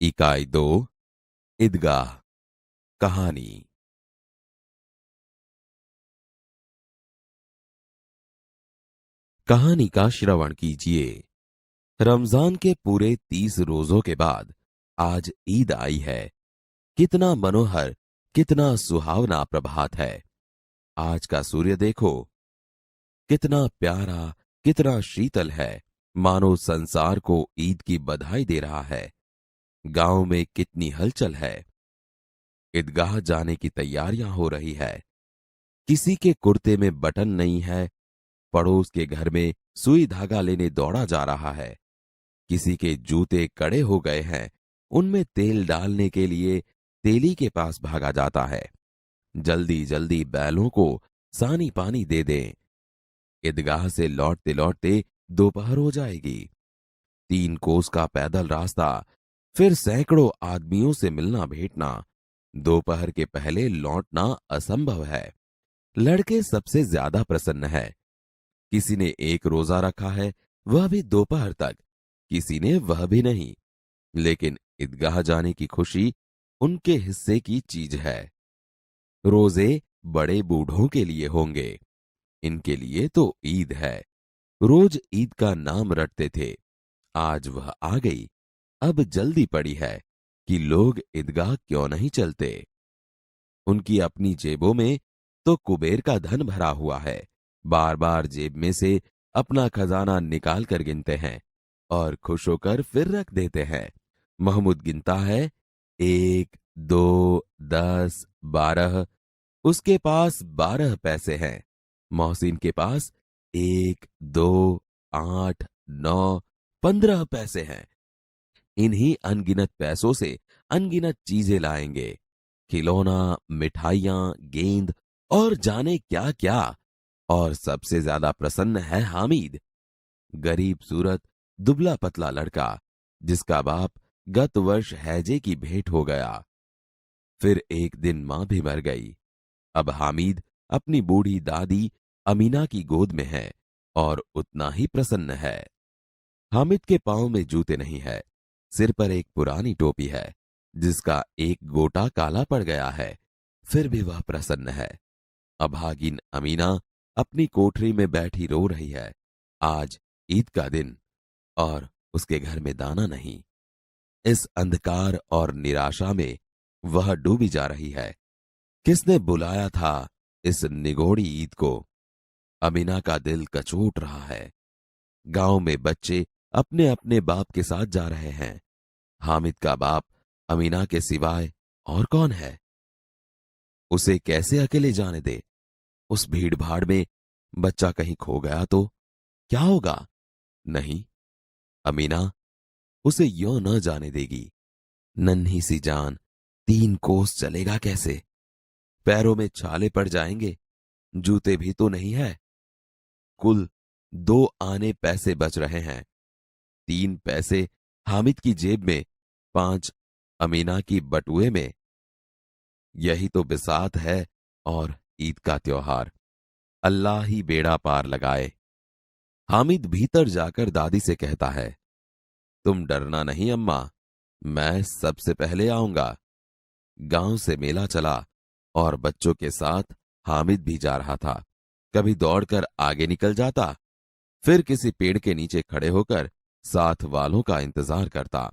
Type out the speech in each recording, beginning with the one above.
इकाई 2 ईदगाह कहानी। कहानी का श्रवण कीजिए। रमजान के पूरे 30 रोजों के बाद आज ईद आई है। कितना मनोहर, कितना सुहावना प्रभात है। आज का सूर्य देखो, कितना प्यारा, कितना शीतल है, मानो संसार को ईद की बधाई दे रहा है। गांव में कितनी हलचल है। ईदगाह जाने की तैयारियां हो रही है। किसी के कुर्ते में बटन नहीं है, पड़ोस के घर में सुई धागा लेने दौड़ा जा रहा है। किसी के जूते कड़े हो गए हैं, उनमें तेल डालने के लिए तेली के पास भागा जाता है। जल्दी जल्दी बैलों को सानी पानी दे दें। ईदगाह से लौटते लौटते दोपहर हो जाएगी। 3 कोस का पैदल रास्ता, फिर सैकड़ों आदमियों से मिलना भेंटना। दोपहर के पहले लौटना असंभव है। लड़के सबसे ज्यादा प्रसन्न है। किसी ने 1 रोजा रखा है, वह भी दोपहर तक, किसी ने वह भी नहीं। लेकिन ईदगाह जाने की खुशी उनके हिस्से की चीज है। रोजे बड़े बूढ़ों के लिए होंगे, इनके लिए तो ईद है। रोज ईद का नाम रटते थे, आज वह आ गई। अब जल्दी पड़ी है कि लोग ईदगाह क्यों नहीं चलते। उनकी अपनी जेबों में तो कुबेर का धन भरा हुआ है। बार बार जेब में से अपना खजाना निकाल कर गिनते हैं और खुश होकर फिर रख देते हैं। महमूद गिनता है, 1, 2, 10, 12। उसके पास 12 पैसे हैं। मोहसिन के पास 1, 2, 8, 9, 15 पैसे हैं। इन्हीं अनगिनत पैसों से अनगिनत चीजें लाएंगे। खिलौना, मिठाइयां, गेंद और जाने क्या क्या। और सबसे ज्यादा प्रसन्न है हामिद, गरीब सूरत, दुबला पतला लड़का, जिसका बाप गत वर्ष हैजे की भेंट हो गया। फिर एक दिन मां भी मर गई। अब हामिद अपनी बूढ़ी दादी अमीना की गोद में है और उतना ही प्रसन्न है। हामिद के पांव में जूते नहीं है, सिर पर एक पुरानी टोपी है जिसका एक गोटा काला पड़ गया है। फिर भी वह प्रसन्न है। अभागिन अमीना अपनी कोठरी में बैठी रो रही है। आज ईद का दिन और उसके घर में दाना नहीं। इस अंधकार और निराशा में वह डूबी जा रही है। किसने बुलाया था इस निगोड़ी ईद को? अमीना का दिल कचोट रहा है। गांव में बच्चे अपने अपने बाप के साथ जा रहे हैं। हामिद का बाप अमीना के सिवाय और कौन है? उसे कैसे अकेले जाने दे? उस भीड़ भाड़ में बच्चा कहीं खो गया तो क्या होगा? नहीं, अमीना उसे यों न जाने देगी। नन्ही सी जान 3 कोस चलेगा कैसे? पैरों में छाले पड़ जाएंगे, जूते भी तो नहीं है। कुल 2 आने पैसे बच रहे हैं। 3 पैसे हामिद की जेब में, 5 अमीना की बटुए में। यही तो बिसात है और ईद का त्योहार। अल्लाह ही बेड़ा पार लगाए। हामिद भीतर जाकर दादी से कहता है, तुम डरना नहीं अम्मा, मैं सबसे पहले आऊंगा। गांव से मेला चला और बच्चों के साथ हामिद भी जा रहा था। कभी दौड़कर आगे निकल जाता, फिर किसी पेड़ के नीचे खड़े होकर साथ वालों का इंतजार करता।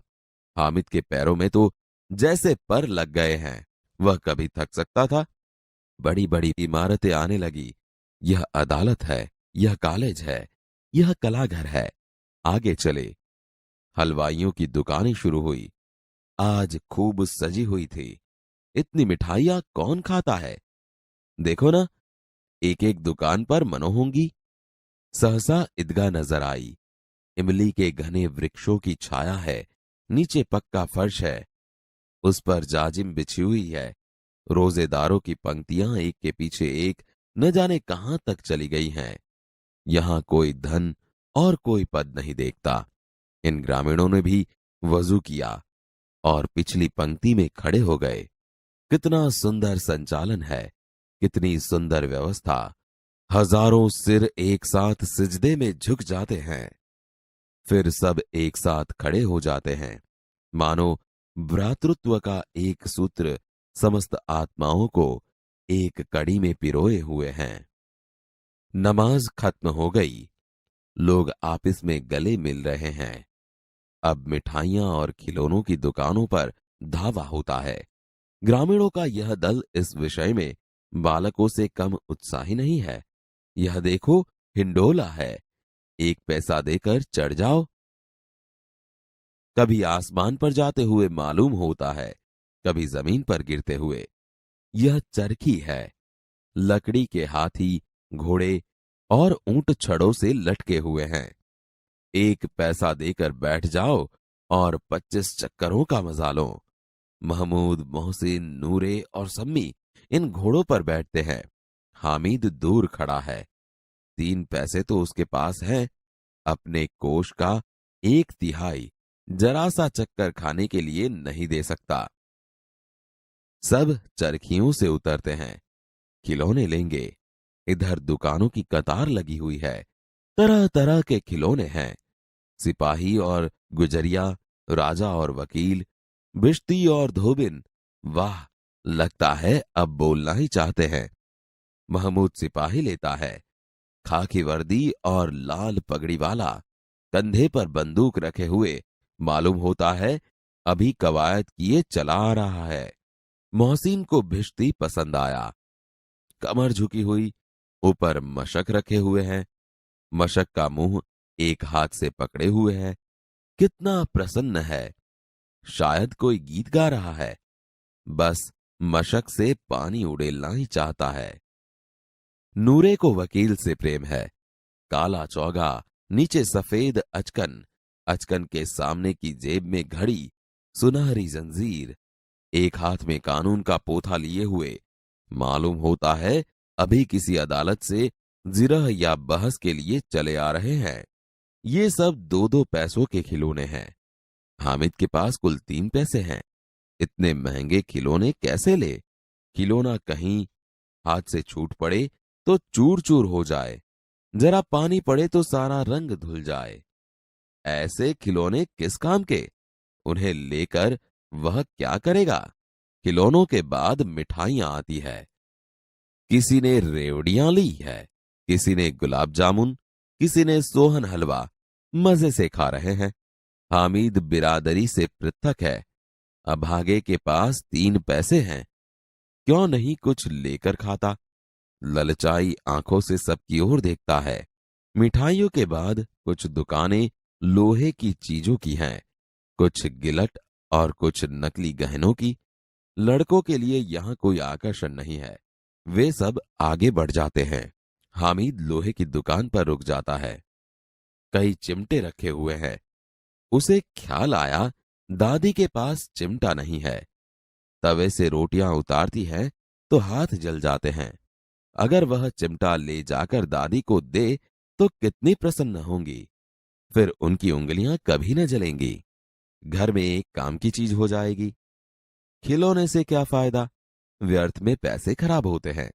हामिद के पैरों में तो जैसे पर लग गए हैं। वह कभी थक सकता था? बड़ी बड़ी इमारतें आने लगी। यह अदालत है, यह कॉलेज है, यह कलाघर है। आगे चले। हलवाइयों की दुकानें शुरू हुई। आज खूब सजी हुई थी। इतनी मिठाइयां कौन खाता है? देखो ना, एक एक दुकान पर मनो होंगी। सहसा ईदगाह नजर आई। इमली के घने वृक्षों की छाया है। नीचे पक्का फर्श है, उस पर जाजिम बिछी हुई है। रोजेदारों की पंक्तियां एक के पीछे एक न जाने कहां तक चली गई हैं। यहां कोई धन और कोई पद नहीं देखता। इन ग्रामीणों ने भी वजू किया और पिछली पंक्ति में खड़े हो गए। कितना सुंदर संचालन है, कितनी सुंदर व्यवस्था। हजारों सिर एक साथ सिजदे में झुक जाते हैं, फिर सब एक साथ खड़े हो जाते हैं, मानो भ्रातृत्व का एक सूत्र समस्त आत्माओं को एक कड़ी में पिरोए हुए हैं। नमाज खत्म हो गई, लोग आपस में गले मिल रहे हैं। अब मिठाइयां और खिलौनों की दुकानों पर धावा होता है। ग्रामीणों का यह दल इस विषय में बालकों से कम उत्साही नहीं है। यह देखो, हिंडोला है, 1 पैसा देकर चढ़ जाओ। कभी आसमान पर जाते हुए मालूम होता है, कभी जमीन पर गिरते हुए। यह चरखी है। लकड़ी के हाथी, घोड़े और ऊंट छड़ों से लटके हुए हैं। 1 पैसा देकर बैठ जाओ और 25 चक्करों का मजा लो। महमूद, मोहसिन, नूरे और सम्मी इन घोड़ों पर बैठते हैं। हामिद दूर खड़ा है। 3 पैसे तो उसके पास है। अपने कोष का 1/3 जरा सा चक्कर खाने के लिए नहीं दे सकता। सब चरखियों से उतरते हैं, खिलौने लेंगे। इधर दुकानों की कतार लगी हुई है। तरह तरह के खिलौने हैं। सिपाही और गुजरिया, राजा और वकील, बिश्ती और धोबिन। वाह, लगता है अब बोलना ही चाहते हैं। महमूद सिपाही लेता है, खाकी वर्दी और लाल पगड़ी वाला, कंधे पर बंदूक रखे हुए। मालूम होता है अभी कवायद किए चला आ रहा है। मोहसिन को भिश्ती पसंद आया। कमर झुकी हुई, ऊपर मशक रखे हुए हैं। मशक का मुंह एक हाथ से पकड़े हुए है। कितना प्रसन्न है, शायद कोई गीत गा रहा है। बस मशक से पानी उड़ेलना ही चाहता है। नूरे को वकील से प्रेम है। काला चौगा, नीचे सफेद अचकन, अचकन के सामने की जेब में घड़ी, सुनहरी जंजीर, एक हाथ में कानून का पोथा लिए हुए। मालूम होता है अभी किसी अदालत से जिरह या बहस के लिए चले आ रहे हैं। ये सब 2-2 पैसों के खिलौने हैं। हामिद के पास कुल 3 पैसे हैं। इतने महंगे खिलौने कैसे ले? खिलौना कहीं हाथ से छूट पड़े तो चूर चूर हो जाए, जरा पानी पड़े तो सारा रंग धुल जाए। ऐसे खिलौने किस काम के? उन्हें लेकर वह क्या करेगा? खिलौनों के बाद मिठाइयां आती है। किसी ने रेवड़ियां ली है, किसी ने गुलाब जामुन, किसी ने सोहन हलवा। मजे से खा रहे हैं। हामिद बिरादरी से पृथक है। अभागे के पास 3 पैसे हैं, क्यों नहीं कुछ लेकर खाता? ललचाई आंखों से सबकी ओर देखता है। मिठाइयों के बाद कुछ दुकानें लोहे की चीजों की हैं, कुछ गिलट और कुछ नकली गहनों की। लड़कों के लिए यहां कोई आकर्षण नहीं है। वे सब आगे बढ़ जाते हैं। हामिद लोहे की दुकान पर रुक जाता है। कई चिमटे रखे हुए हैं। उसे ख्याल आया दादी के पास चिमटा नहीं है। तवे से रोटियां उतारती है तो हाथ जल जाते हैं। अगर वह चिमटा ले जाकर दादी को दे तो कितनी प्रसन्न होंगी। फिर उनकी उंगलियां कभी न जलेंगी। घर में एक काम की चीज हो जाएगी। खिलौने से क्या फायदा? व्यर्थ में पैसे खराब होते हैं।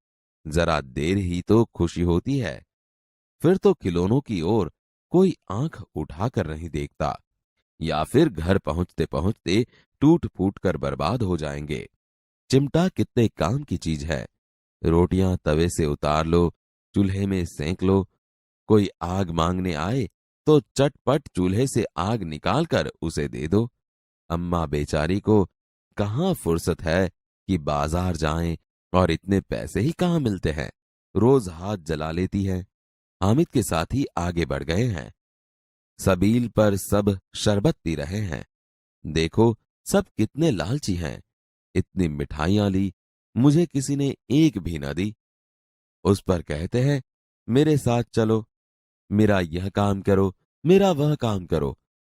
जरा देर ही तो खुशी होती है। फिर तो खिलौनों की ओर कोई आंख उठाकर नहीं देखता, या फिर घर पहुंचते पहुंचते टूट फूट कर बर्बाद हो जाएंगे। चिमटा कितने काम की चीज है। रोटियां तवे से उतार लो, चूल्हे में सेंक लो। कोई आग मांगने आए तो चटपट चूल्हे से आग निकालकर उसे दे दो। अम्मा बेचारी को कहाँ फुर्सत है कि बाजार जाएं, और इतने पैसे ही कहाँ मिलते हैं। रोज हाथ जला लेती है। हामिद के साथी आगे बढ़ गए हैं। सबील पर सब शरबत पी रहे हैं। देखो, सब कितने लालची हैं। इतनी मिठाइयां ली, मुझे किसी ने एक भी न दी। उस पर कहते हैं मेरे साथ चलो, मेरा यह काम करो, मेरा वह काम करो।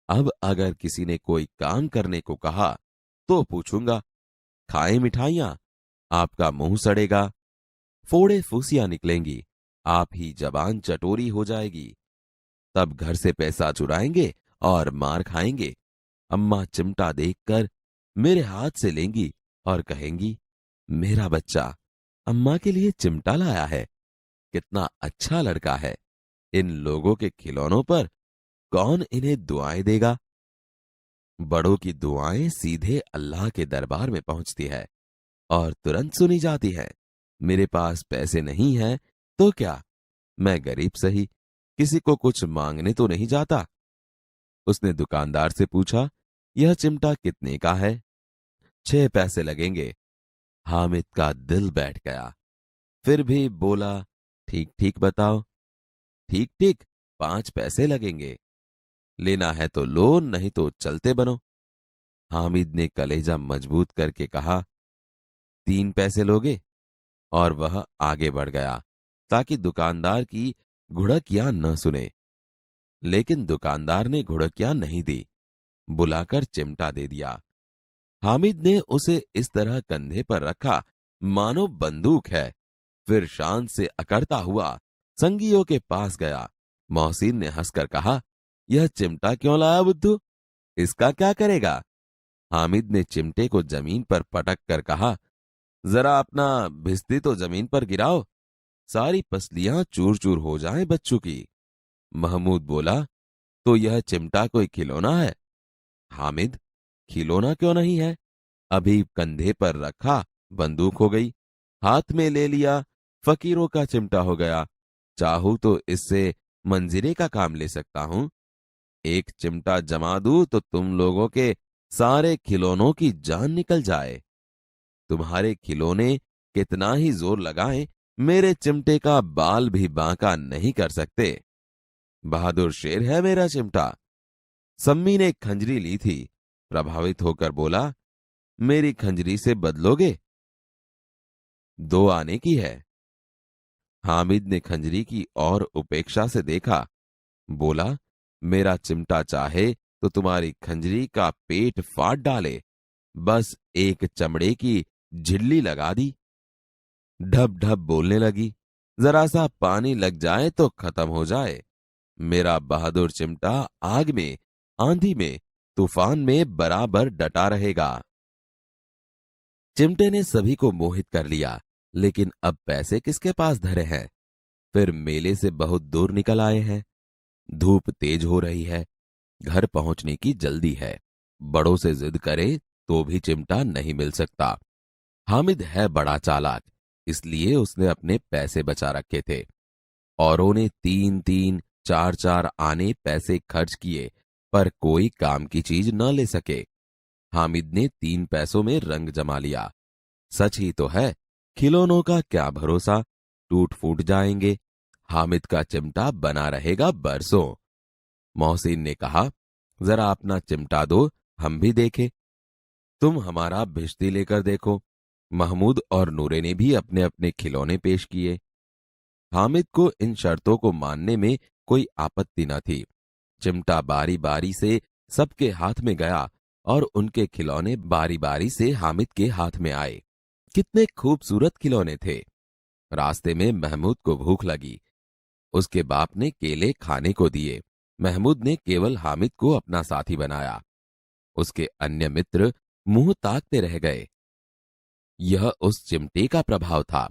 अब अगर किसी ने कोई काम करने को कहा तो पूछूंगा, खाएं मिठाइयां, आपका मुंह सड़ेगा, फोड़े फूसियां निकलेंगी, आप ही जबान चटोरी हो जाएगी। तब घर से पैसा चुराएंगे और मार खाएंगे। अम्मा चिमटा देखकर मेरे हाथ से लेंगी और कहेंगी, मेरा बच्चा अम्मा के लिए चिमटा लाया है, कितना अच्छा लड़का है। इन लोगों के खिलौनों पर कौन इन्हें दुआएं देगा? बड़ों की दुआएं सीधे अल्लाह के दरबार में पहुंचती है और तुरंत सुनी जाती है। मेरे पास पैसे नहीं हैं तो क्या, मैं गरीब सही, किसी को कुछ मांगने तो नहीं जाता। उसने दुकानदार से पूछा, यह चिमटा कितने का है? 6 पैसे लगेंगे। हामिद का दिल बैठ गया। फिर भी बोला, ठीक ठीक बताओ। ठीक ठीक, 5 पैसे लगेंगे। लेना है तो लो, नहीं तो चलते बनो। हामिद ने कलेजा मजबूत करके कहा, 3 पैसे लोगे? और वह आगे बढ़ गया ताकि दुकानदार की घुड़कियां न सुने। लेकिन दुकानदार ने घुड़कियां नहीं दी, बुलाकर चिमटा दे दिया। हामिद ने उसे इस तरह कंधे पर रखा मानो बंदूक है। फिर शान से अकड़ता हुआ संगियों के पास गया। मोहसिन ने हंसकर कहा, यह चिमटा क्यों लाया बुद्धू? इसका क्या करेगा? हामिद ने चिमटे को जमीन पर पटक कर कहा, जरा अपना भिस्ती तो जमीन पर गिराओ, सारी पसलियां चूर चूर हो जाएं बच्चों की। महमूद बोला, तो यह चिमटा कोई खिलौना है? हामिद, खिलौना क्यों नहीं है? अभी कंधे पर रखा बंदूक हो गई, हाथ में ले लिया फकीरों का चिमटा हो गया। चाहूं तो इससे मंजीरे का काम ले सकता हूं। एक चिमटा जमा दूं तो तुम लोगों के सारे खिलौनों की जान निकल जाए। तुम्हारे खिलौने कितना ही जोर लगाएं, मेरे चिमटे का बाल भी बांका नहीं कर सकते। बहादुर शेर है मेरा चिमटा। सम्मी ने खंजरी ली थी, प्रभावित होकर बोला, मेरी खंजरी से बदलोगे? 2 आने की है। हामिद ने खंजरी की और उपेक्षा से देखा, बोला, मेरा चिमटा चाहे तो तुम्हारी खंजरी का पेट फाड़ डाले, बस एक चमड़े की झिल्ली लगा दी। ढब ढब बोलने लगी, जरा सा पानी लग जाए तो खत्म हो जाए। मेरा बहादुर चिमटा आग में, आंधी में, तूफान में बराबर डटा रहेगा। चिमटे ने सभी को मोहित कर लिया, लेकिन अब पैसे किसके पास धरे हैं? फिर मेले से बहुत दूर निकल आए हैं। धूप तेज हो रही है, घर पहुंचने की जल्दी है। बड़ों से जिद करे तो भी चिमटा नहीं मिल सकता। हामिद है बड़ा चालाक, इसलिए उसने अपने पैसे बचा रखे थे। औरों ने 3-3, 4-4 आने पैसे खर्च किए, पर कोई काम की चीज न ले सके। हामिद ने 3 पैसों में रंग जमा लिया। सच ही तो है, खिलौनों का क्या भरोसा, टूट फूट जाएंगे। हामिद का चिमटा बना रहेगा बरसों। मोहसिन ने कहा, जरा अपना चिमटा दो, हम भी देखें। तुम हमारा भिश्ती लेकर देखो। महमूद और नूरे ने भी अपने अपने खिलौने पेश किए। हामिद को इन शर्तों को मानने में कोई आपत्ति न थी। चिमटा बारी बारी से सबके हाथ में गया और उनके खिलौने बारी बारी से हामिद के हाथ में आए। कितने खूबसूरत खिलौने थे। रास्ते में महमूद को भूख लगी। उसके बाप ने केले खाने को दिए। महमूद ने केवल हामिद को अपना साथी बनाया। उसके अन्य मित्र मुंह ताकते रह गए। यह उस चिमटे का प्रभाव था।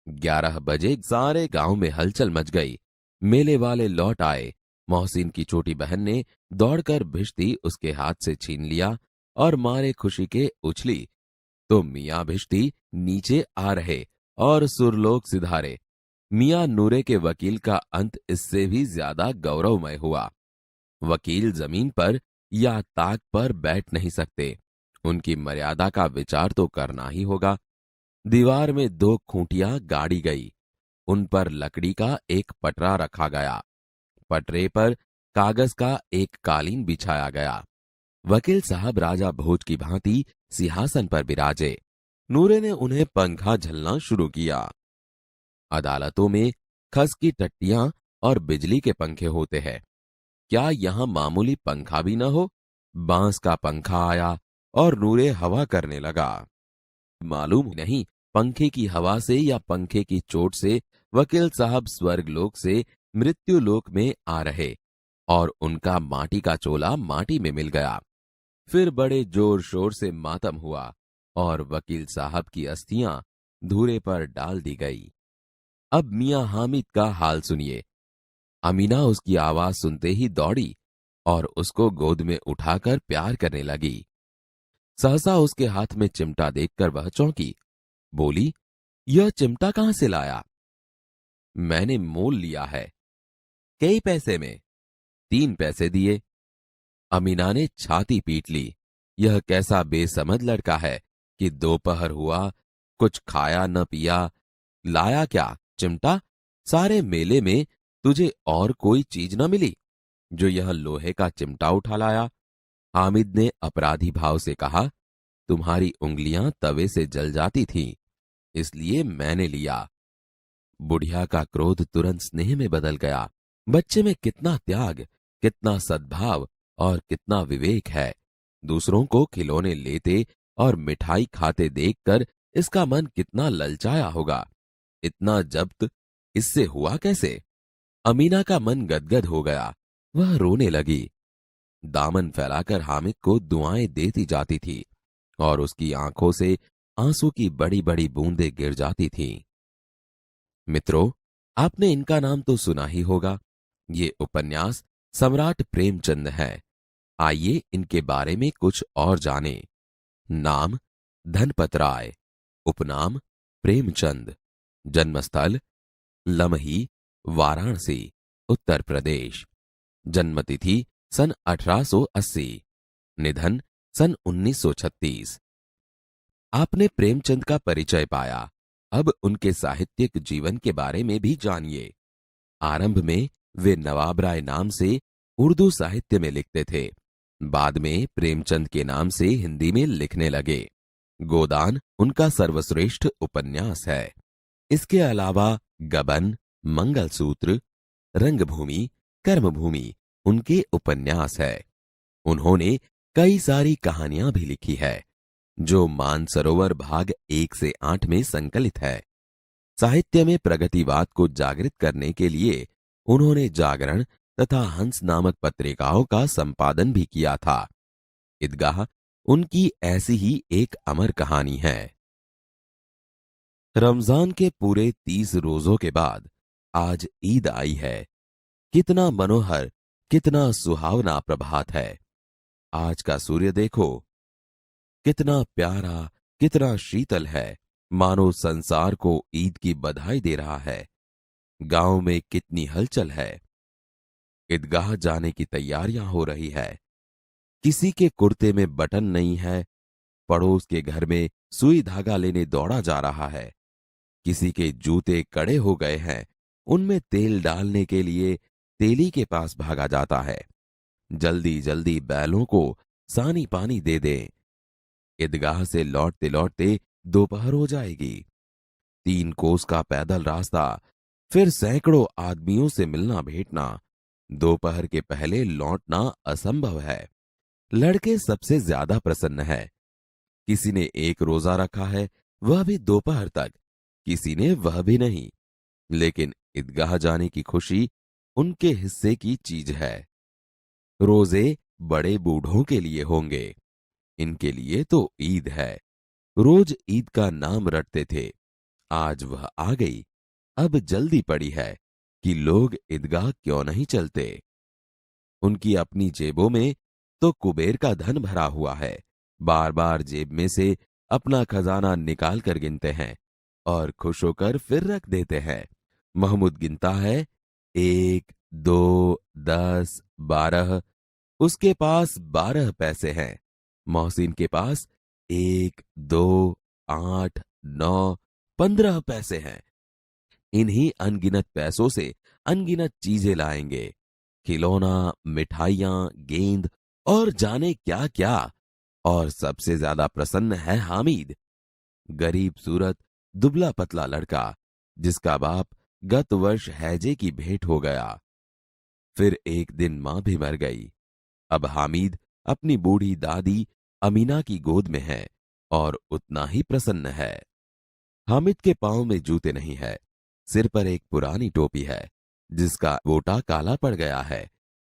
11 बजे सारे गांव में हलचल मच गई। मेले वाले लौट आए। मोहसिन की छोटी बहन ने दौड़कर भिश्ती उसके हाथ से छीन लिया और मारे खुशी के उछली तो मियां भिश्ती नीचे आ रहे और सुरलोक सिधारे। मियां नूरे के वकील का अंत इससे भी ज्यादा गौरवमय हुआ। वकील जमीन पर या ताक पर बैठ नहीं सकते, उनकी मर्यादा का विचार तो करना ही होगा। दीवार में 2 खूंटियां गाड़ी गई, उन पर लकड़ी का एक पटरा रखा गया। पटरे पर कागज का एक कालीन बिछाया गया। वकील साहब राजा भोज की भांति सिंहासन पर विराजे। नूरे ने उन्हें पंखा झलना शुरू किया। अदालतों में खस की टट्टियां और बिजली के पंखे होते हैं, क्या यहां मामूली पंखा भी न हो? बांस का पंखा आया और नूरे हवा करने लगा। मालूम नहीं पंखे की हवा से या पंखे की चोट से वकील साहब स्वर्गलोक से मृत्युलोक में आ रहे और उनका माटी का चोला माटी में मिल गया। फिर बड़े जोर शोर से मातम हुआ और वकील साहब की अस्थियां धूरे पर डाल दी गई। अब मियां हामिद का हाल सुनिए। अमीना उसकी आवाज सुनते ही दौड़ी। और उसको गोद में उठाकर प्यार करने लगी। सहसा उसके हाथ में चिमटा देखकर वह चौंकी। बोली, यह चिमटा कहां से लाया? मैंने मोल लिया है। कई पैसे में? 3 पैसे दिए। अमीना ने छाती पीट ली। यह कैसा बेसमझ लड़का है कि दोपहर हुआ, कुछ खाया न पिया, लाया क्या? चिमटा? सारे मेले में तुझे और कोई चीज न मिली जो यह लोहे का चिमटा उठा लाया? हामिद ने अपराधी भाव से कहा, तुम्हारी उंगलियां तवे से जल जाती थीं, इसलिए मैंने लिया। बुढ़िया का क्रोध तुरंत स्नेह में बदल गया। बच्चे में कितना त्याग, कितना सद्भाव और कितना विवेक है। दूसरों को खिलौने लेते और मिठाई खाते देखकर इसका मन कितना ललचाया होगा। इतना जब्त इससे हुआ कैसे? अमीना का मन गदगद हो गया। वह रोने लगी। दामन फैलाकर हामिद को दुआएं देती जाती थी और उसकी आंखों से आंसू की बड़ी बड़ी बूंदें गिर जाती थीं। मित्रों, आपने इनका नाम तो सुना ही होगा। ये उपन्यास सम्राट प्रेमचंद है। आइए इनके बारे में कुछ और जानें। नाम धनपत राय, उपनाम प्रेमचंद, जन्मस्थल लमही, वाराणसी, उत्तर प्रदेश, जन्मतिथि सन 1880, निधन सन 1936। आपने प्रेमचंद का परिचय पाया। अब उनके साहित्यिक जीवन के बारे में भी जानिए। आरंभ में वे नवाब राय नाम से उर्दू साहित्य में लिखते थे। बाद में प्रेमचंद के नाम से हिंदी में लिखने लगे। गोदान उनका सर्वश्रेष्ठ उपन्यास है। इसके अलावा गबन, मंगलसूत्र, रंगभूमि, कर्मभूमि उनके उपन्यास है। उन्होंने कई सारी कहानियां भी लिखी है जो मानसरोवर भाग 1 से 8 में संकलित है। साहित्य में प्रगतिवाद को जागृत करने के लिए उन्होंने जागरण तथा हंस नामक पत्रिकाओं का संपादन भी किया था। ईदगाह उनकी ऐसी ही एक अमर कहानी है। रमजान के पूरे 30 रोजों के बाद आज ईद आई है। कितना मनोहर, कितना सुहावना प्रभात है। आज का सूर्य देखो, कितना प्यारा, कितना शीतल है, मानो संसार को ईद की बधाई दे रहा है। गांव में कितनी हलचल है। ईदगाह जाने की तैयारियां हो रही है। किसी के कुर्ते में बटन नहीं है, पड़ोस के घर में सुई धागा लेने दौड़ा जा रहा है। किसी के जूते कड़े हो गए हैं, उनमें तेल डालने के लिए तेली के पास भागा जाता है। जल्दी जल्दी बैलों को सानी पानी दे दें। ईदगाह से लौटते लौटते दोपहर हो जाएगी। 3 कोस का पैदल रास्ता, फिर सैकड़ों आदमियों से मिलना भेंटना। दोपहर के पहले लौटना असंभव है। लड़के सबसे ज्यादा प्रसन्न है। किसी ने 1 रोजा रखा है, वह भी दोपहर तक, किसी ने वह भी नहीं। लेकिन ईदगाह जाने की खुशी उनके हिस्से की चीज है। रोजे बड़े बूढ़ों के लिए होंगे, इनके लिए तो ईद है। रोज ईद का नाम रटते थे, आज वह आ गई। अब जल्दी पड़ी है कि लोग ईदगाह क्यों नहीं चलते। उनकी अपनी जेबों में तो कुबेर का धन भरा हुआ है। बार बार जेब में से अपना खजाना निकाल कर गिनते हैं और खुश होकर फिर रख देते हैं। महमूद गिनता है, 1, 2, 10, 12। उसके पास 12 पैसे हैं। मोहसिन के पास 1, 2, 8, 9, 15 पैसे हैं। इन्हीं अनगिनत पैसों से अनगिनत चीजें लाएंगे। खिलौना, मिठाइयां, गेंद और जाने क्या क्या। और सबसे ज्यादा प्रसन्न है हामिद, गरीब सूरत, दुबला पतला लड़का, जिसका बाप गत वर्ष हैजे की भेंट हो गया। फिर एक दिन मां भी मर गई। अब हामिद अपनी बूढ़ी दादी अमीना की गोद में है और उतना ही प्रसन्न है। हामिद के पांव में जूते नहीं है, सिर पर एक पुरानी टोपी है जिसका गोटा काला पड़ गया है,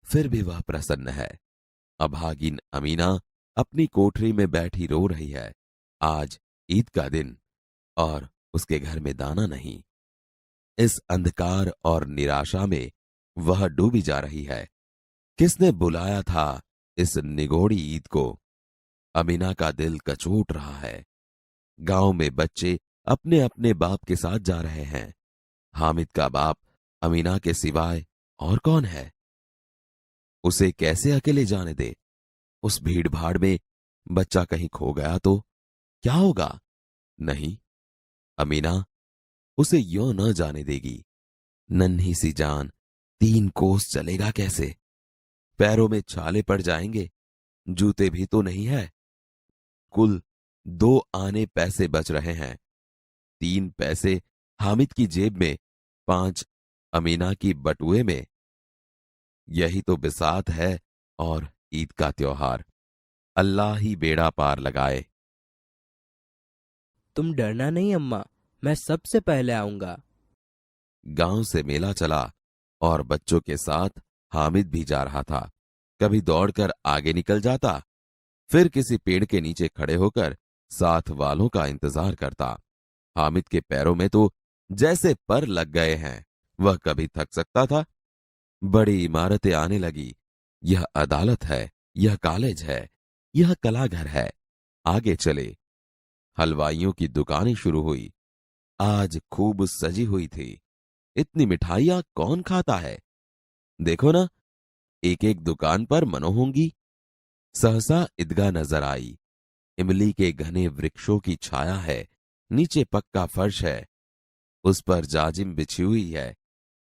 फिर भी वह प्रसन्न है। अभागिन अमीना अपनी कोठरी में बैठी रो रही है। आज ईद का दिन और उसके घर में दाना नहीं। इस अंधकार और निराशा में वह डूबी जा रही है। किसने बुलाया था इस निगोड़ी ईद को? अमीना का दिल कचोट रहा है। गांव में बच्चे अपने अपने बाप के साथ जा रहे हैं। हामिद का बाप अमीना के सिवाय और कौन है? उसे कैसे अकेले जाने दे? उस भीड़ भाड़ में बच्चा कहीं खो गया तो क्या होगा? नहीं, अमीना उसे यों न जाने देगी। नन्ही सी जान 3 कोस चलेगा कैसे? पैरों में छाले पड़ जाएंगे, जूते भी तो नहीं है। कुल 2 आने पैसे बच रहे हैं। 3 पैसे हामिद की जेब में, 5 अमीना की बटुए में। यही तो बिसात है और ईद का त्योहार। अल्लाह ही बेड़ा पार लगाए। तुम डरना नहीं अम्मा, मैं सबसे पहले आऊंगा। गांव से मेला चला और बच्चों के साथ हामिद भी जा रहा था। कभी दौड़कर आगे निकल जाता, फिर किसी पेड़ के नीचे खड़े होकर साथ वालों का इंतजार करता। हामिद के पैरों में तो जैसे पर लग गए हैं। वह कभी थक सकता था। बड़ी इमारतें आने लगी। यह अदालत है, यह कॉलेज है, यह कलाघर है। आगे चले। हलवाइयों की दुकानें शुरू हुई। आज खूब सजी हुई थी। इतनी मिठाइयां कौन खाता है? देखो ना, एक एक दुकान पर मनो होंगी। सहसा ईदगाह नजर आई। इमली के घने वृक्षों की छाया है। नीचे पक्का फर्श है, उस पर जाजिम बिछी हुई है।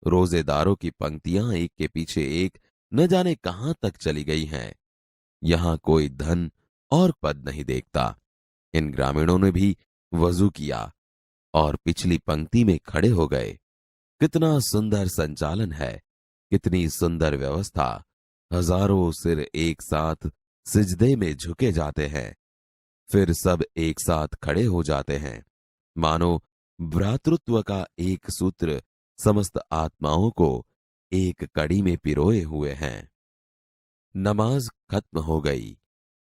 रोजेदारों की पंक्तियां एक के पीछे एक न जाने कहां तक चली गई हैं। यहां कोई धन और पद नहीं देखता। इन ग्रामीणों ने भी वजू किया और पिछली पंक्ति में खड़े हो गए। कितना सुंदर संचालन है, कितनी सुंदर व्यवस्था। हजारों सिर एक साथ सिजदे में झुके जाते हैं, फिर सब एक साथ खड़े हो जाते हैं, मानो भ्रातृत्व का एक सूत्र समस्त आत्माओं को एक कड़ी में पिरोए हुए हैं। नमाज खत्म हो गई।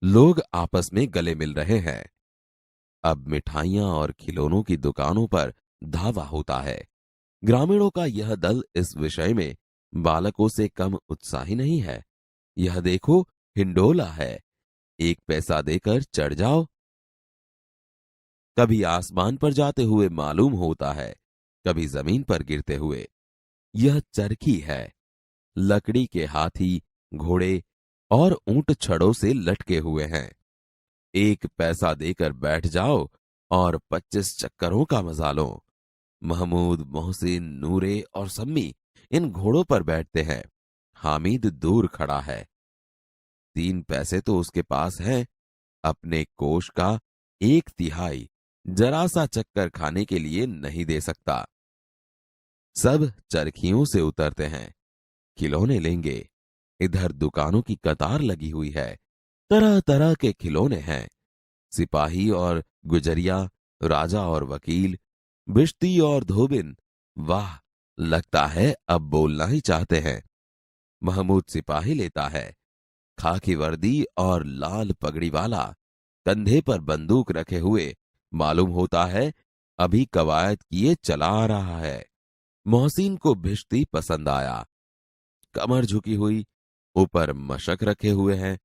लोग आपस में गले मिल रहे हैं। अब मिठाइयां और खिलौनों की दुकानों पर धावा होता है। ग्रामीणों का यह दल इस विषय में बालकों से कम उत्साही नहीं है। यह देखो, हिंडोला है, 1 पैसा देकर चढ़ जाओ। कभी आसमान पर जाते हुए मालूम होता है, कभी जमीन पर गिरते हुए। यह चरखी है। लकड़ी के हाथी, घोड़े और ऊंट छड़ों से लटके हुए हैं। 1 पैसा देकर बैठ जाओ और 25 चक्करों का मजा लो। महमूद, मोहसिन, नूरे और सम्मी इन घोड़ों पर बैठते हैं। हामिद दूर खड़ा है। 3 पैसे तो उसके पास हैं। अपने कोष का 1/3 जरा सा चक्कर खाने के लिए नहीं दे सकता। सब चरखियों से उतरते हैं। खिलौने लेंगे। इधर दुकानों की कतार लगी हुई है। तरह तरह के खिलौने हैं। सिपाही और गुजरिया, राजा और वकील, बिश्ती और धोबिन। वाह, लगता है अब बोलना ही चाहते हैं। महमूद सिपाही लेता है, खाकी वर्दी और लाल पगड़ी वाला, कंधे पर बंदूक रखे हुए। मालूम होता है अभी कवायद किए चला आ रहा है। मोहसिन को भिश्ती पसंद आया। कमर झुकी हुई, ऊपर मशक रखे हुए हैं।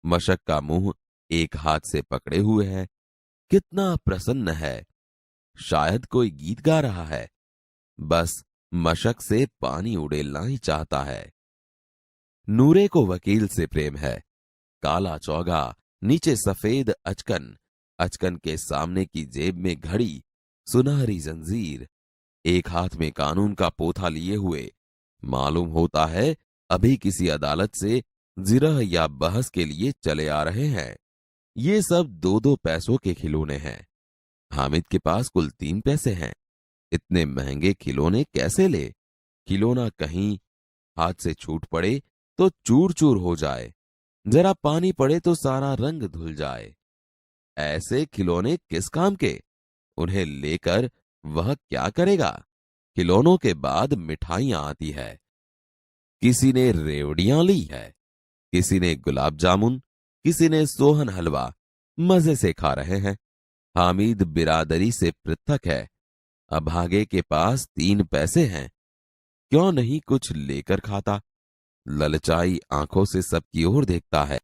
मशक का मुंह एक हाथ से पकड़े हुए है। कितना प्रसन्न है, शायद कोई गीत गा रहा है। बस मशक से पानी उड़ेलना ही चाहता है। नूरे को वकील से प्रेम है। काला चौगा, नीचे सफेद अचकन, अचकन के सामने की जेब में घड़ी, सुनहरी जंजीर, एक हाथ में कानून का पोथा लिए हुए। मालूम होता है अभी किसी अदालत से जिरह या बहस के लिए चले आ रहे हैं। ये सब 2-2 पैसों के खिलौने हैं। हामिद के पास कुल 3 पैसे हैं। इतने महंगे खिलौने कैसे ले? खिलौना कहीं हाथ से छूट पड़े तो चूर चूर हो जाए, जरा पानी पड़े तो सारा रंग धुल जाए। ऐसे खिलौने किस काम के? उन्हें लेकर वह क्या करेगा? खिलौनों के बाद मिठाइयां आती है। किसी ने रेवड़ियां ली है, किसी ने गुलाब जामुन, किसी ने सोहन हलवा। मजे से खा रहे हैं। हामिद बिरादरी से पृथक है। अभागे के पास 3 पैसे हैं, क्यों नहीं कुछ लेकर खाता? ललचाई आंखों से सबकी ओर देखता है।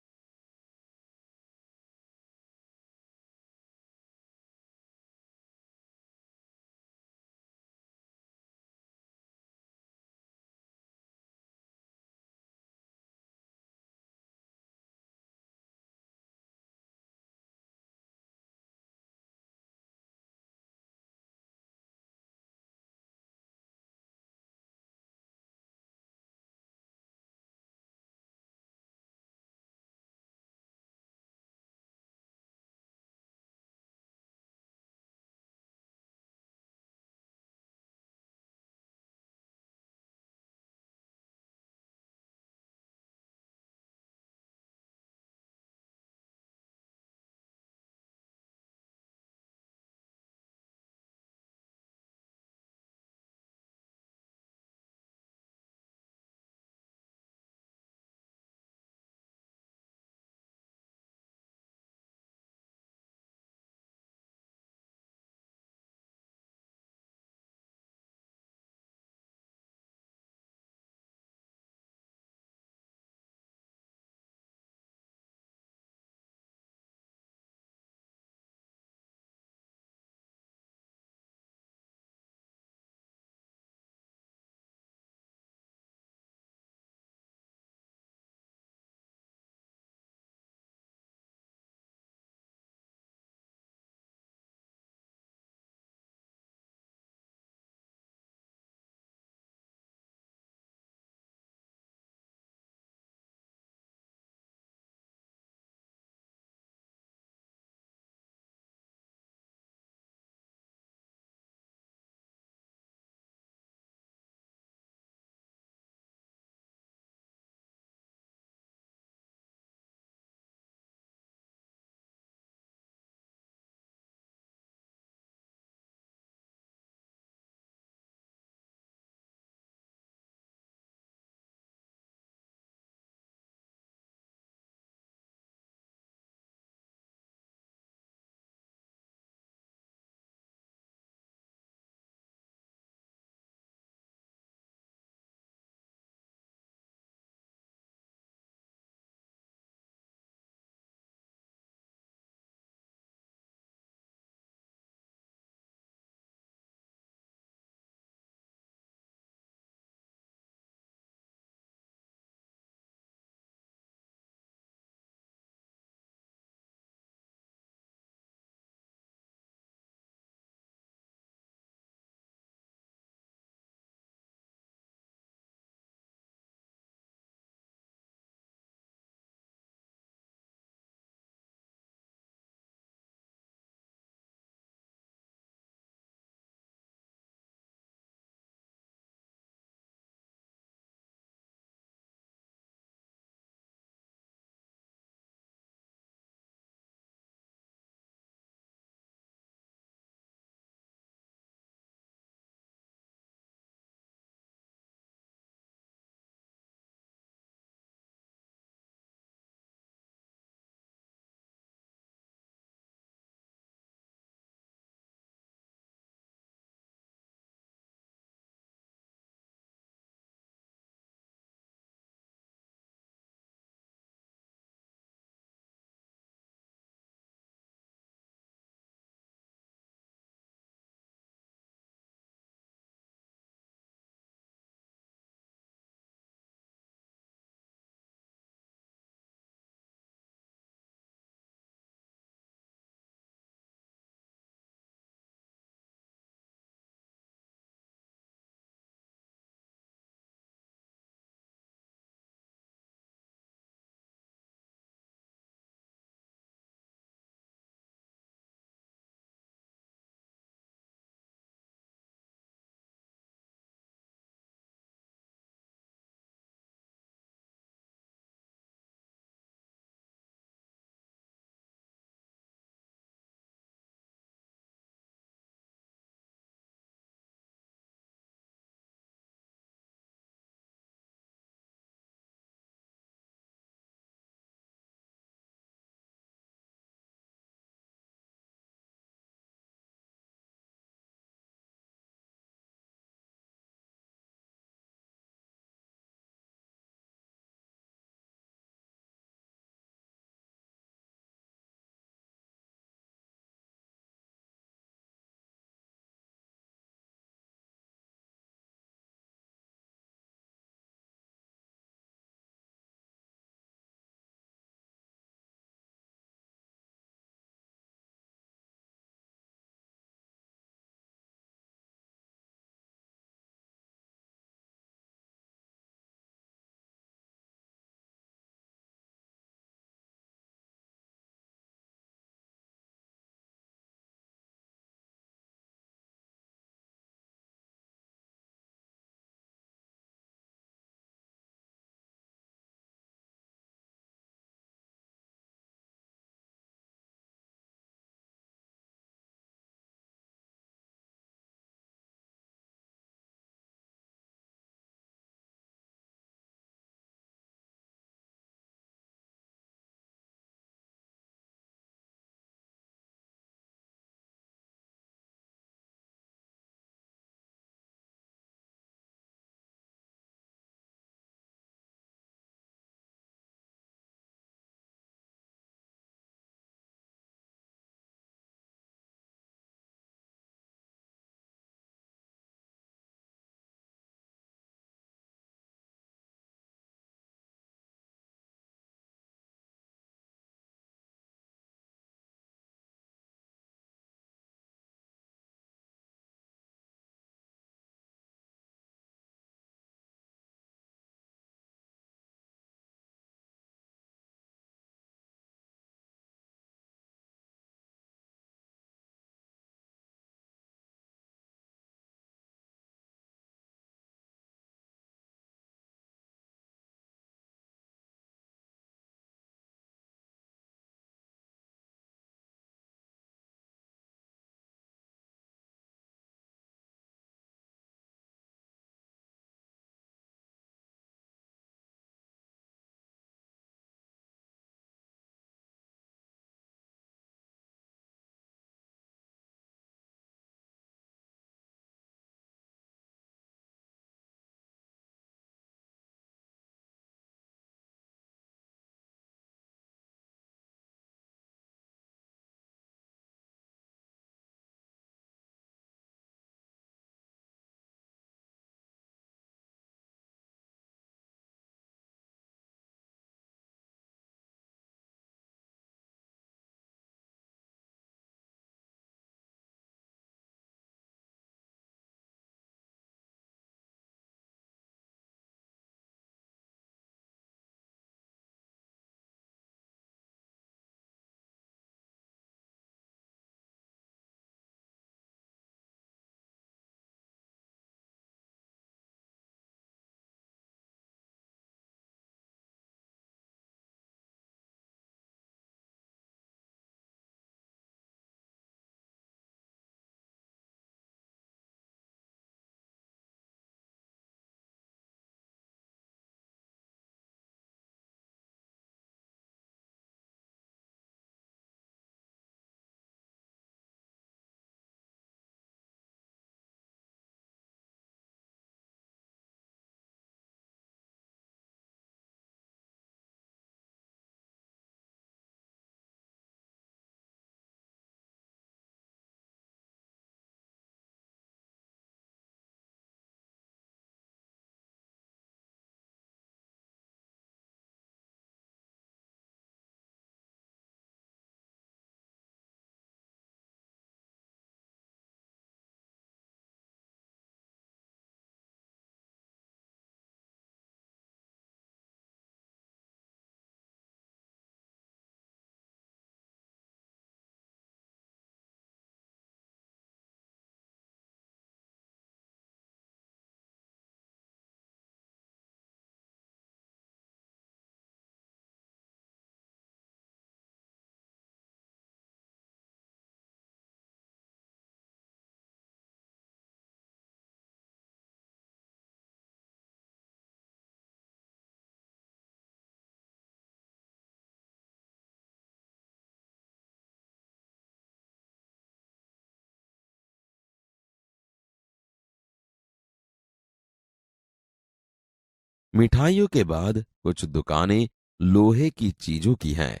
मिठाइयों के बाद कुछ दुकानें लोहे की चीजों की हैं,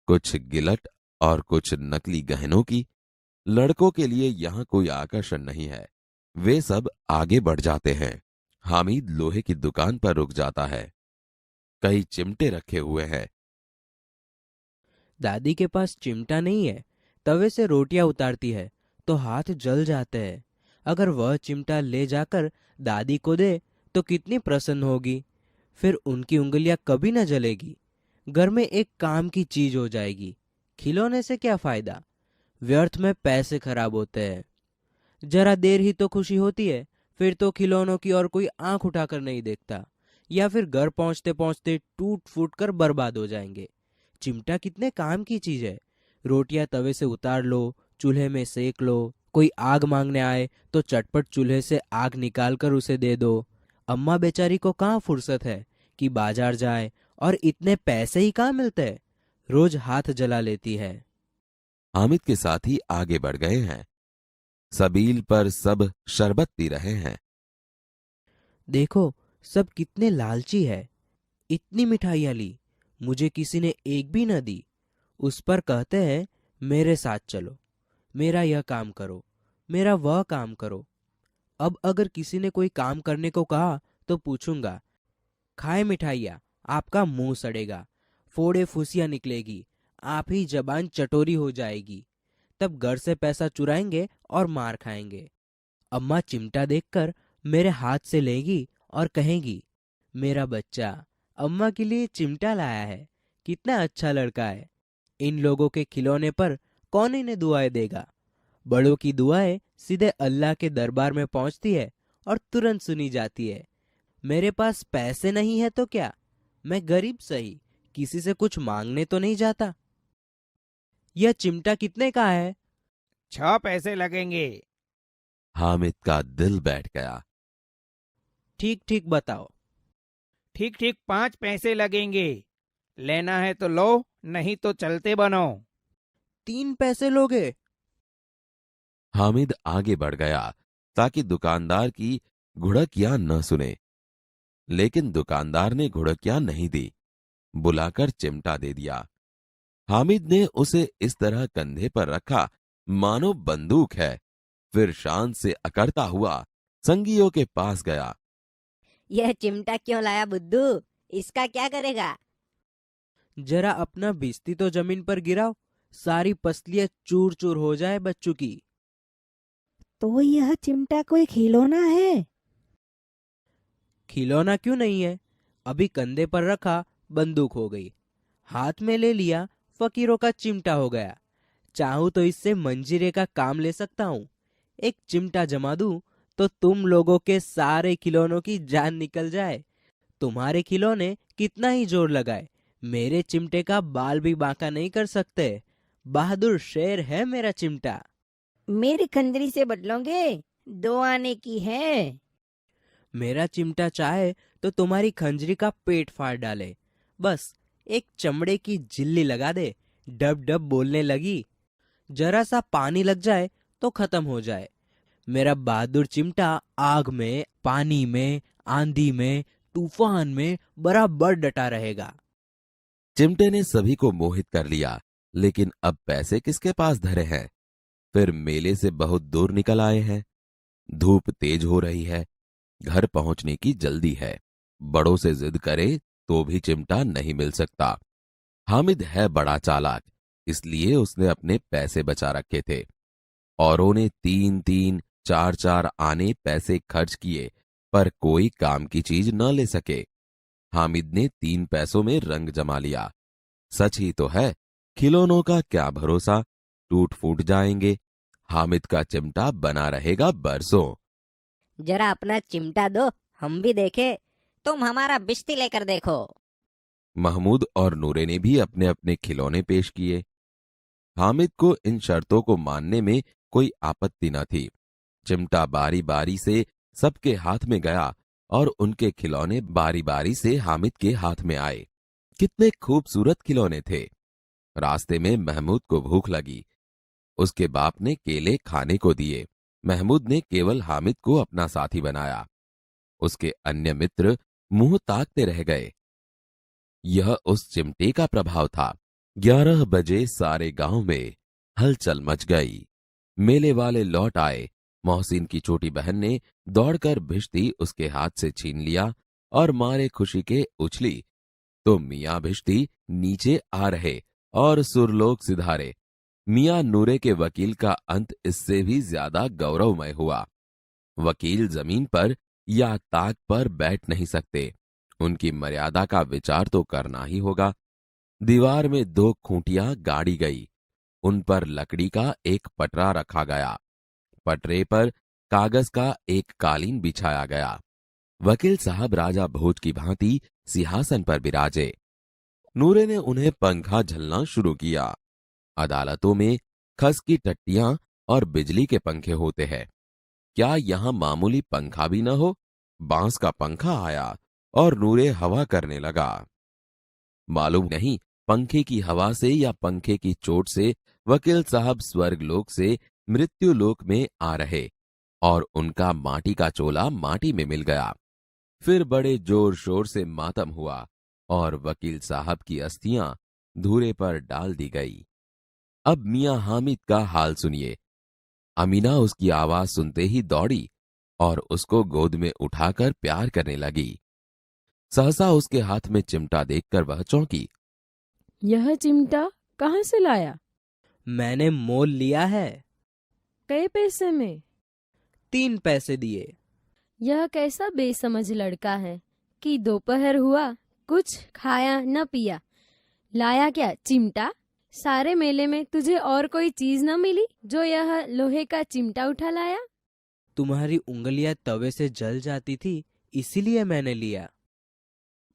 कुछ गिलट और कुछ नकली गहनों की। लड़कों के लिए यहां कोई आकर्षण नहीं है। वे सब आगे बढ़ जाते हैं। हामिद लोहे की दुकान पर रुक जाता है। कई चिमटे रखे हुए हैं। दादी के पास चिमटा नहीं है। तवे से रोटियां उतारती है तो हाथ जल जाते हैं। अगर वह चिमटा ले जाकर दादी को दे तो कितनी प्रसन्न होगी। फिर उनकी उंगलियां कभी न जलेगी। घर में एक काम की चीज हो जाएगी। खिलौने से क्या फायदा, व्यर्थ में पैसे खराब होते हैं। जरा देर ही तो खुशी होती है, फिर तो खिलौनों की और कोई आंख उठाकर नहीं देखता, या फिर घर पहुंचते पहुंचते टूट फूट कर बर्बाद हो जाएंगे। चिमटा कितने काम की चीज है। रोटियां तवे से उतार लो, चूल्हे में सेक लो। कोई आग मांगने आए तो चटपट चूल्हे से आग निकाल कर उसे दे दो। अम्मा बेचारी को कहाँ फुर्सत है कि बाजार जाए, और इतने पैसे ही कहाँ मिलते हैं। रोज हाथ जला लेती है। हामिद के साथी आगे बढ़ गए हैं। सबील पर सब शरबत पी रहे हैं। देखो, सब कितने लालची है। इतनी मिठाइयाँ ली, मुझे किसी ने एक भी न दी। उस पर कहते हैं मेरे साथ चलो, मेरा यह काम करो, मेरा वह काम करो। अब अगर किसी ने कोई काम करने को कहा तो पूछूंगा, खाए मिठाइयाँ, आपका मुंह सड़ेगा, फोड़े फुसियाँ निकलेगी, आप ही जबान चटोरी हो जाएगी। तब घर से पैसा चुराएंगे और मार खाएंगे। अम्मा चिमटा देखकर मेरे हाथ से लेगी और कहेंगी, मेरा बच्चा अम्मा के लिए चिमटा लाया है, कितना अच्छा लड़का है। इन लोगों के खिलौने पर कौन इन्हें दुआएं देगा। बड़ों की दुआएं सीधे अल्लाह के दरबार में पहुंचती है और तुरंत सुनी जाती है। मेरे पास पैसे नहीं है तो क्या, मैं गरीब सही, किसी से कुछ मांगने तो नहीं जाता। यह चिमटा कितने का है? 6 पैसे लगेंगे। हामिद का दिल बैठ गया। ठीक ठीक बताओ। ठीक ठीक 5 पैसे लगेंगे। लेना है तो लो, नहीं तो चलते बनो। 3 पैसे लोगे? हामिद आगे बढ़ गया ताकि दुकानदार की घुड़कियां न सुने, लेकिन दुकानदार ने घुड़कियां नहीं दी, बुलाकर चिमटा दे दिया। हामिद ने उसे इस तरह कंधे पर रखा मानो बंदूक है। फिर शान से अकड़ता हुआ संगियों के पास गया। यह चिमटा क्यों लाया बुद्धू? इसका क्या करेगा? जरा अपना बिस्ती तो जमीन पर गिराओ, सारी पसलियां चूर चूर हो जाए बच्चों की। तो यह चिमटा कोई खिलौना है? खिलौना क्यों नहीं है? अभी कंधे पर रखा बंदूक हो गई, हाथ में ले लिया फकीरों का चिमटा हो गया। चाहूं तो इससे मंजीरे का काम ले सकता हूँ। एक चिमटा जमा दूं तो तुम लोगों के सारे खिलौनों की जान निकल जाए। तुम्हारे खिलौने कितना ही जोर लगाए, मेरे चिमटे का बाल भी बांका नहीं कर सकते। बहादुर शेर है मेरा चिमटा। मेरी खंजरी से बदलोगे? 2 आने की है। मेरा चिमटा चाहे तो तुम्हारी खंजरी का पेट फाड़ डाले। बस एक चमड़े की झिल्ली लगा दे, डब डब बोलने लगी। जरा सा पानी लग जाए तो खत्म हो जाए। मेरा बहादुर चिमटा आग में, पानी में, आंधी में, तूफान में बराबर डटा रहेगा। चिमटे ने सभी को मोहित कर लिया, लेकिन अब पैसे किसके पास धरे हैं। फिर मेले से बहुत दूर निकल आए हैं। धूप तेज हो रही है, घर पहुंचने की जल्दी है। बड़ों से जिद करे तो भी चिमटा नहीं मिल सकता। हामिद है बड़ा चालाक, इसलिए उसने अपने पैसे बचा रखे थे। औरों ने 3-3, 4-4 आने पैसे खर्च किए, पर कोई काम की चीज न ले सके। हामिद ने 3 पैसों में रंग जमा लिया। सच ही तो है, खिलौनों का क्या भरोसा, टूट फूट जाएंगे। हामिद का चिमटा बना रहेगा बरसों। जरा अपना चिमटा दो, हम भी देखे। तुम हमारा बिस्ती लेकर देखो। महमूद और नूरे ने भी अपने अपने खिलौने पेश किए। हामिद को इन शर्तों को मानने में कोई आपत्ति न थी। चिमटा बारी बारी से सबके हाथ में गया और उनके खिलौने बारी बारी से हामिद के हाथ में आए। कितने खूबसूरत खिलौने थे। रास्ते में महमूद को भूख लगी। उसके बाप ने केले खाने को दिए। महमूद ने केवल हामिद को अपना साथी बनाया। उसके अन्य मित्र मुंह ताकते रह गए। यह उस चिमटे का प्रभाव था। 11 बजे सारे गांव में हलचल मच गई। मेले वाले लौट आए। मोहसिन की छोटी बहन ने दौड़कर भिश्ती उसके हाथ से छीन लिया और मारे खुशी के उछली तो मियां भिश्ती नीचे आ रहे और सुरलोक सिधारे। मियां नूरे के वकील का अंत इससे भी ज्यादा गौरवमय हुआ। वकील जमीन पर या ताक पर बैठ नहीं सकते, उनकी मर्यादा का विचार तो करना ही होगा। दीवार में 2 खूंटियां गाड़ी गई, उन पर लकड़ी का एक पटरा रखा गया। पटरे पर कागज का एक कालीन बिछाया गया। वकील साहब राजा भोज की भांति सिंहासन पर विराजे। नूरे ने उन्हें पंखा झलना शुरू किया। अदालतों में खस की टट्टियां और बिजली के पंखे होते हैं, क्या यहां मामूली पंखा भी न हो? बांस का पंखा आया और नूरे हवा करने लगा। मालूम नहीं पंखे की हवा से या पंखे की चोट से वकील साहब स्वर्गलोक से मृत्युलोक में आ रहे और उनका माटी का चोला माटी में मिल गया। फिर बड़े जोर शोर से मातम हुआ और वकील साहब की अस्थियां धूरे पर डाल दी गई। अब मियां हामिद का हाल सुनिए। अमीना उसकी आवाज सुनते ही दौड़ी और उसको गोद में उठाकर प्यार करने लगी। सहसा उसके हाथ में चिमटा देखकर वह चौंकी। यह चिमटा कहाँ से लाया? मैंने मोल लिया है। कई पैसे में? 3 पैसे दिए। यह कैसा बेसमझ लड़का है कि दोपहर हुआ कुछ खाया न पिया, लाया क्या चिमटा? सारे मेले में तुझे और कोई चीज न मिली जो यह लोहे का चिमटा उठा लाया? तुम्हारी उंगलियां तवे से जल जाती थी, इसीलिए मैंने लिया।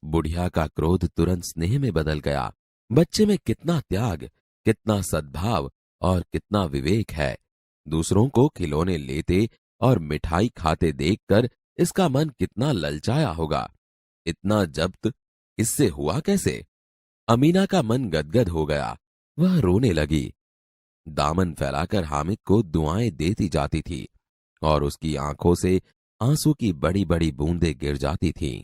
बुढ़िया का क्रोध तुरंत स्नेह में बदल गया। बच्चे में कितना त्याग, कितना सद्भाव और कितना विवेक है। दूसरों को खिलौने लेते और मिठाई खाते देखकर इसका मन कितना ललचाया होगा। इतना जब्त इससे हुआ कैसे? अमीना का मन गदगद हो गया। वह रोने लगी। दामन फैलाकर हामिद को दुआएं देती जाती थी और उसकी आंखों से आंसू की बड़ी बड़ी बूंदें गिर जाती थीं।